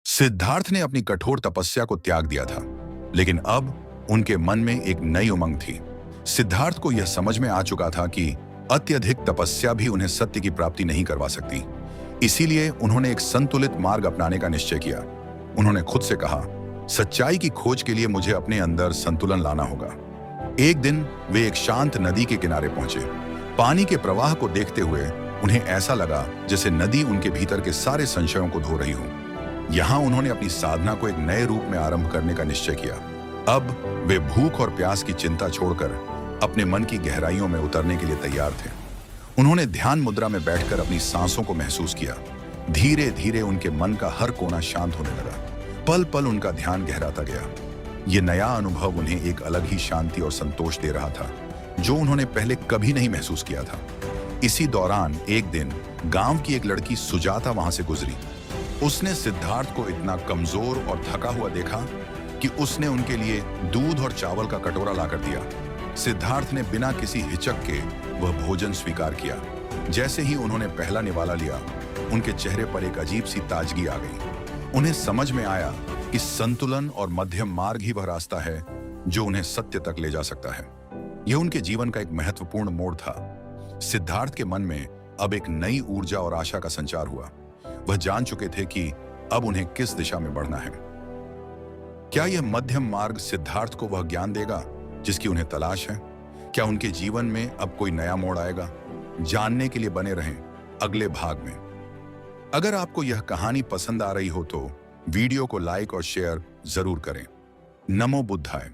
सिद्धार्थ ने अपनी कठोर तपस्या को त्याग दिया था, लेकिन अब उनके मन में एक नई उमंग थी। सिद्धार्थ को यह समझ में आ चुका था कि अत्यधिक तपस्या भी उन्हें सत्य की प्राप्ति नहीं करवा सकती। इसीलिए उन्होंने एक संतुलित मार्ग अपनाने का निश्चय किया। उन्होंने खुद से कहा, सच्चाई की खोज के लिए मुझे अपने अंदर संतुलन लाना होगा। एक दिन वे एक शांत नदी के किनारे पहुंचे। पानी के प्रवाह को देखते हुए उन्हें ऐसा लगा जैसे नदी उनके भीतर के सारे संशयों को धो रही हो। यहाँ उन्होंने अपनी साधना को एक नए रूप में आरंभ करने का निश्चय किया। अब वे भूख और प्यास की चिंता छोड़कर अपने मन की गहराइयों में उतरने के लिए तैयार थे। उन्होंने ध्यान मुद्रा में बैठकर अपनी सांसों को महसूस किया। धीरे धीरे उनके मन का हर कोना शांत होने लगा। पल पल उनका ध्यान गहराता गया। ये नया अनुभव उन्हें एक अलग ही शांति और संतोष दे रहा था, जो उन्होंने पहले कभी नहीं महसूस किया था। इसी दौरान एक दिन गांव की एक लड़की सुजाता वहां से गुजरी। उसने सिद्धार्थ को इतना कमजोर और थका हुआ देखा कि उसने उनके लिए दूध और चावल का कटोरा लाकर दिया। सिद्धार्थ ने बिना किसी हिचक के वह भोजन स्वीकार किया। जैसे ही उन्होंने पहला निवाला लिया, उनके चेहरे पर एक अजीब सी ताजगी आ गई। उन्हें समझ में आया कि संतुलन और मध्यम मार्ग ही वह रास्ता है जो उन्हें सत्य तक ले जा सकता है। यह उनके जीवन का एक महत्वपूर्ण मोड़ था। सिद्धार्थ के मन में अब एक नई ऊर्जा और आशा का संचार हुआ। वह जान चुके थे कि अब उन्हें किस दिशा में बढ़ना है। क्या यह मध्यम मार्ग सिद्धार्थ को वह ज्ञान देगा जिसकी उन्हें तलाश है? क्या उनके जीवन में अब कोई नया मोड़ आएगा? जानने के लिए बने रहें अगले भाग में। अगर आपको यह कहानी पसंद आ रही हो तो वीडियो को लाइक और शेयर जरूर करें। नमो बुद्धाय।